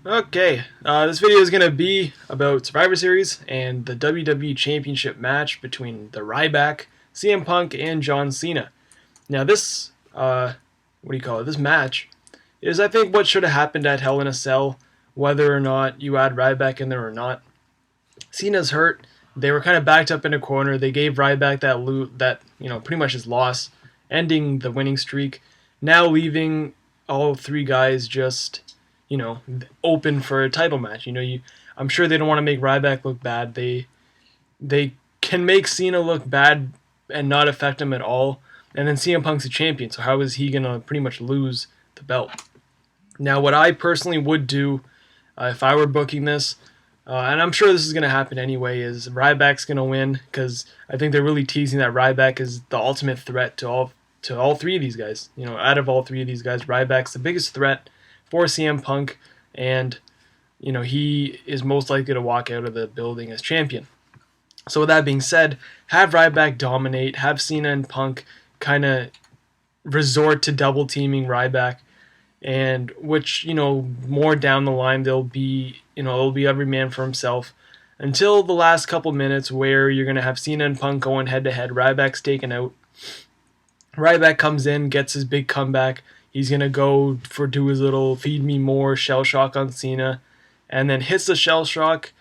Okay, this video is going to be about Survivor Series and the WWE Championship match between the Ryback, CM Punk, and John Cena. Now, this match is, I think, what should have happened at Hell in a Cell, whether or not you add Ryback in there or not. Cena's hurt. They were kind of backed up in a corner. They gave Ryback pretty much his loss, ending the winning streak. Now leaving all three guys just, open for a title match. I'm sure they don't want to make Ryback look bad. They can make Cena look bad and not affect him at all. And then CM Punk's a champion, so how is he gonna pretty much lose the belt? Now, what I personally would do if I were booking this, and I'm sure this is going to happen anyway, is Ryback's going to win because I think they're really teasing that Ryback is the ultimate threat to all three of these guys. Out of all three of these guys, Ryback's the biggest threat for CM Punk, and he is most likely to walk out of the building as champion. So with that being said, have Ryback dominate, have Cena and Punk kind of resort to double teaming Ryback, and which more down the line it'll be every man for himself until the last couple minutes where you're gonna have Cena and Punk going head to head. Ryback's taken out. Ryback comes in, gets his big comeback. He's gonna do his little feed me more shell shock on Cena, and then hits the shell shock.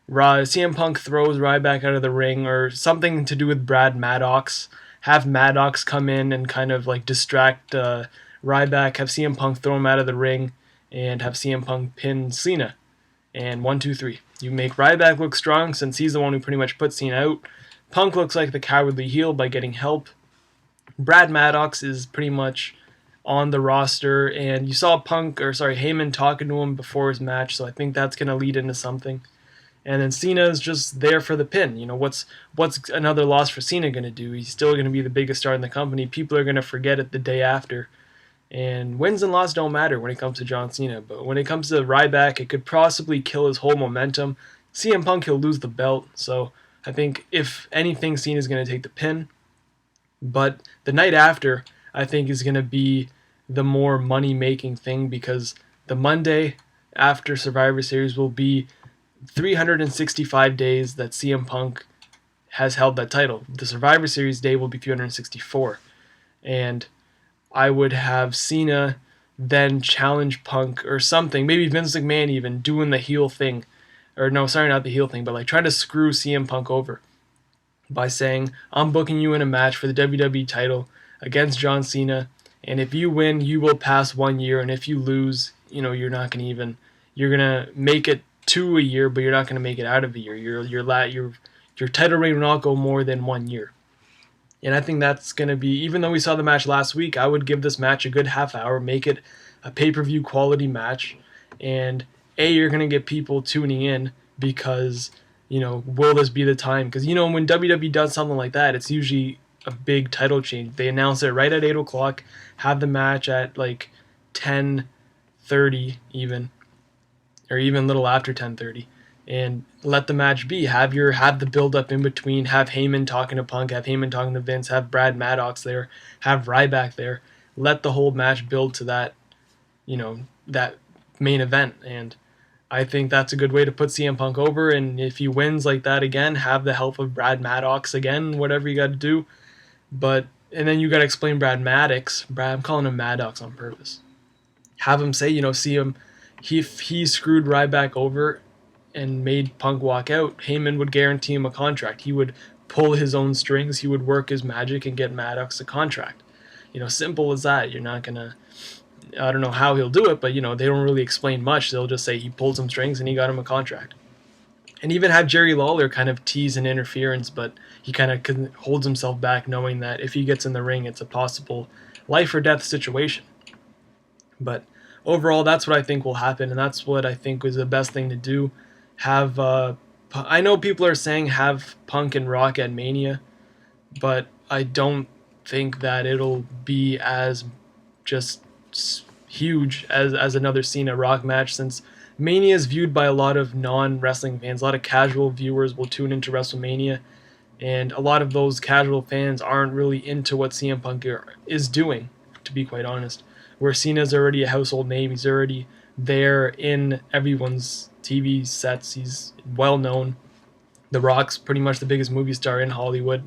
CM Punk throws Ryback out of the ring, or something to do with Brad Maddox. Have Maddox come in and kind of like distract Ryback, have CM Punk throw him out of the ring, and have CM Punk pin Cena. And 1, 2, 3. You make Ryback look strong since he's the one who pretty much put Cena out. Punk looks like the cowardly heel by getting help. Brad Maddox is pretty much on the roster, and you saw Heyman talking to him before his match, so I think that's going to lead into something. And then Cena's just there for the pin. What's another loss for Cena going to do? He's still going to be the biggest star in the company. People are going to forget it the day after. And wins and losses don't matter when it comes to John Cena. But when it comes to Ryback, it could possibly kill his whole momentum. CM Punk, he'll lose the belt. So I think, if anything, Cena's going to take the pin. But the night after, I think, is going to be the more money-making thing, because the Monday after Survivor Series will be 365 days that CM Punk has held that title. The Survivor Series day will be 364. And I would have Cena then challenge Punk or something. Maybe Vince McMahon even doing the heel thing. Or no, sorry, not the heel thing, but like trying to screw CM Punk over by saying, I'm booking you in a match for the WWE title against John Cena, and if you win, you will pass 1 year, and if you lose, you're not going to you're going to make it to a year, but you're not going to make it out of a year. Your title reign will not go more than 1 year. And I think that's going to be, even though we saw the match last week, I would give this match a good half hour, make it a pay-per-view quality match. And you're going to get people tuning in because, will this be the time? Because, when WWE does something like that, it's usually a big title change. They announce it right at 8 o'clock, have the match at like 10:30 even, or even a little after 10:30. And let the match be. Have the build up in between. Have Heyman talking to Punk. Have Heyman talking to Vince. Have Brad Maddox there. Have Ryback there. Let the whole match build to that, that main event. And I think that's a good way to put CM Punk over. And if he wins like that again, have the help of Brad Maddox again. Whatever you got to do. And then you got to explain Brad Maddox. I'm calling him Maddox on purpose. Have him say, if he screwed Ryback over and made Punk walk out, Heyman would guarantee him a contract. He would pull his own strings. He would work his magic and get Maddox a contract. Simple as that. You're not gonna. I don't know how he'll do it, but they don't really explain much. They'll just say he pulled some strings and he got him a contract. And even have Jerry Lawler kind of tease an interference, but he kind of holds himself back, knowing that if he gets in the ring, it's a possible life or death situation. But overall, that's what I think will happen, and that's what I think was the best thing to do. I know people are saying have Punk and Rock at Mania, but I don't think that it'll be as just huge as another Cena Rock match, since Mania is viewed by a lot of non-wrestling fans. A lot of casual viewers will tune into WrestleMania, and a lot of those casual fans aren't really into what CM Punk is doing, to be quite honest. Where Cena's already a household name, he's already there in everyone's TV sets. He's well known. The Rock's pretty much the biggest movie star in Hollywood,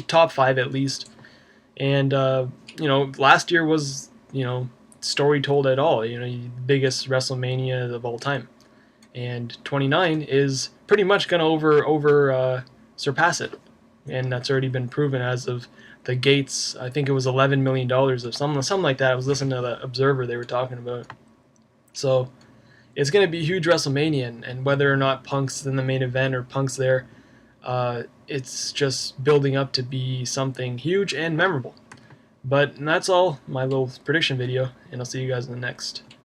top 5 at least. And last year was story told at all. Biggest WrestleMania of all time, and 29 is pretty much gonna over surpass it, and that's already been proven as of the gates. I think it was $11 million of something like that. I was listening to the Observer, they were talking about. So it's going to be a huge WrestleMania, and whether or not Punk's in the main event or Punk's there, it's just building up to be something huge and memorable. But that's all, my little prediction video, and I'll see you guys in the next.